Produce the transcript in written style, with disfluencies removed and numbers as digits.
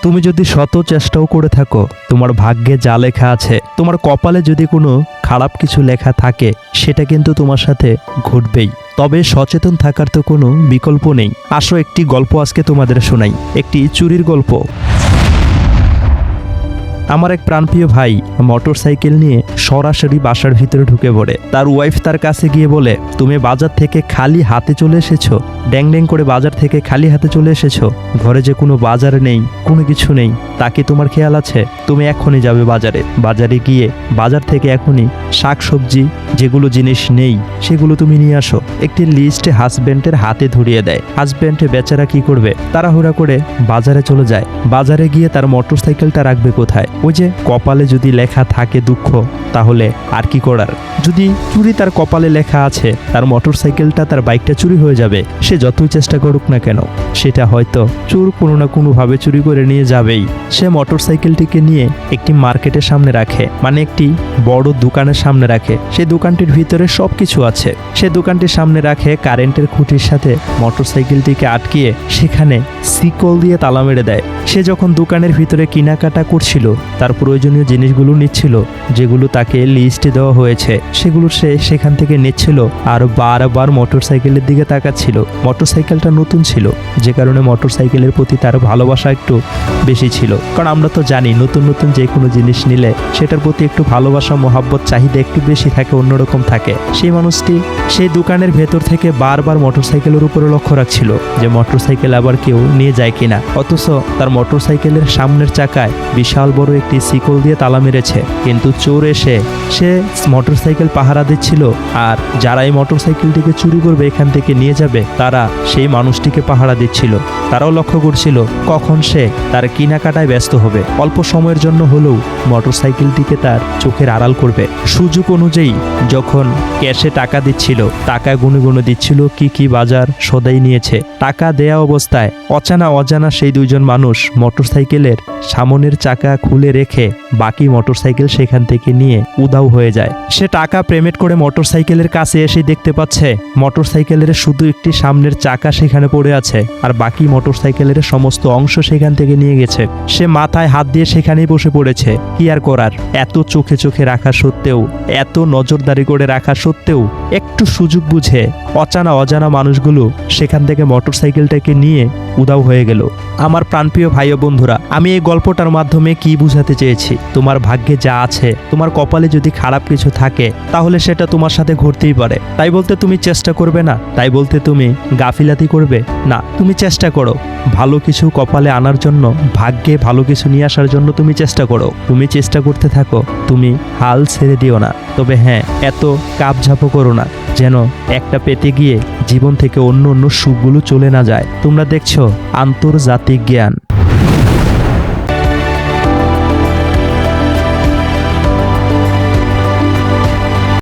তুমি যদি শত চেষ্টাও করে থাকো, তোমার ভাগ্যে যা লেখা আছে, তোমার কপালে যদি কোনো খারাপ কিছু লেখা থাকে, সেটা কিন্তু তোমার সাথে ঘটবেই। তবে সচেতন থাকার তো কোনো বিকল্প নেই। আসো একটি গল্প আজকে তোমাদের শোনাই, একটি চুরির গল্প। আমার এক প্রাণপ্রিয় ভাই মোটর সাইকেল নিয়ে সরাসরি বাসার ভিতরে ঢুকে পড়ে। তার ওয়াইফ তার কাছে গিয়ে বলে, তুমি বাজার থেকে খালি হাতে চলে এসেছো, ড্যাং ড্যাং করে বাজার থেকে খালি হাতে চলে এসেছো, ঘরে যে কোনো বাজার নেই, কোনো কিছু নেই, তাকে তোমার খেয়াল আছে? তুমি এখনই যাবে বাজারে গিয়ে বাজার থেকে এখনই শাক সবজি যেগুলো জিনিস নেই সেগুলো তুমি নিয়ে আসো। একটি লিস্টে হাজব্যান্ডের হাতে ধরিয়ে দেয়। হাজব্যান্ডে বেচারা কি করবে, তাড়াহুড়া করে বাজারে চলে যায়। বাজারে গিয়ে তার মোটর সাইকেলটা রাখবে কোথায়? ওই যে কপালে যদি লেখা থাকে দুঃখ, তাহলে আর কি করার। যদি চুরি তার কপালে লেখা আছে, তার মোটর সাইকেলটা তার বাইকটা চুরি হয়ে যাবে। সে যতই চেষ্টা করুক না কেন, সেটা হয়তো চোর কোনো না কোনোভাবে চুরি করে নিয়ে যাবেই। সে মোটর সাইকেলটিকে নিয়ে একটি মার্কেটের সামনে রাখে, মানে একটি বড় দোকানের সামনে রাখে। সেই দোকানটির ভিতরে সব কিছু আছে। সে দোকানটির সামনে রাখে কারেন্টের খুঁটির সাথে মোটর সাইকেলটিকে আটকিয়ে সেখানে শিকল দিয়ে তালা মেরে দেয়। সে যখন দোকানের ভিতরে কেনাকাটা করছিল, তার প্রয়োজনীয় জিনিসগুলো নিচ্ছিল, যেগুলো তাকে লিস্টে দেওয়া হয়েছে, সেগুলো সে সেখান থেকে নিচ্ছিল আর বারবার মোটর সাইকেলের দিকে তাকাচ্ছিল। মোটর সাইকেলটা নতুন ছিল, যে কারণে মোটর সাইকেলের প্রতি তার ভালোবাসা একটু বেশি ছিল। কারণ আমরা তো জানি নতুন নতুন যে কোনো জিনিস নিলে সেটার প্রতি একটু ভালোবাসা, মহাব্বত, চাহিদা একটু বেশি থাকে, অন্যরকম থাকে। সেই মানুষটি সেই দোকানের ভেতর থেকে বারবার মোটর সাইকেলের উপরে লক্ষ্য রাখছিল যে মোটর সাইকেল আবার কেউ নিয়ে যায় কিনা। অথচ তার মোটর সাইকেলের সামনের চাকায় বিশাল বড় একটি শিকল দিয়ে তালা মেরেছে। কিন্তু চোর এসে সে মোটর সাইকেল পাহারা দিচ্ছিল, আর যারা এই মোটর সাইকেলটিকে চুরি করবে, এখান থেকে নিয়ে যাবে, তারা সেই মানুষটিকে পাহারা দিচ্ছিল। তারাও লক্ষ্য করছিল কখন সে তার কেনাকাটায় ব্যস্ত হবে। অল্প সময়ের জন্য হলেও মোটর সাইকেলটিকে তার চোখের আড়াল করবে। সুযোগ অনুযায়ী যখন ক্যাশে টাকা দিচ্ছিল, টাকা গুনে গুনে দিচ্ছিল কি কি বাজার সদাই নিয়েছে। টাকা দেয়া অবস্থায় অজানা সেই দুইজন মানুষ মোটর সাইকেলের সামনের চাকা খুলে রেখে বাকি মোটর সাইকেল সেখান থেকে নিয়ে উধাও হয়ে যায়। সে টাকা পেমেন্ট করে মোটর সাইকেলের কাছে এসে দেখতে পাচ্ছে মোটর সাইকেলের শুধু একটি সামনের চাকা সেখানে পড়ে আছে, আর বাকি মোটর সাইকেলের সমস্ত অংশ সেখান থেকে নিয়ে গেছে। সে মাথায় হাত দিয়ে সেখানেই বসে পড়েছে। কি আর করার, এত চোখে চোখে রাখা সত্ত্বেও, এত নজরদারি করে রাখা সত্ত্বেও একটু সুযোগ বুঝে অজানা মানুষগুলো সেখান থেকে মোটর সাইকেলটাকে নিয়ে উধাও হয়ে গেল। আমার প্রাণপ্রিয় ভাই ও বন্ধুরা, আমি এই গল্পটার মাধ্যমে কি বুঝাতে চেয়েছি, তোমার ভাগ্যে যা আছে, তোমার কপালে যদি খারাপ কিছু থাকে, তাহলে সেটা তোমার সাথে ঘটতেই পারে। তাই বলতে তুমি চেষ্টা করবে না, তাই বলতে তুমি গাফিলাতি করবে না। তুমি চেষ্টা করো ভালো কিছু কপালে আনার জন্য, ভাগ্যে ভালো কিছু নিয়ে আসার জন্য তুমি চেষ্টা করো। তুমি চেষ্টা করতে থাকো, তুমি হাল ছেড়ে দিও না। তবে হ্যাঁ, এত কাপঝাপও করো না যেন একটা পেতে গিয়ে জীবন থেকে অন্য সুখগুলো চলে না যায়। তোমরা দেখছো আন্তর্জাতিক জ্ঞান।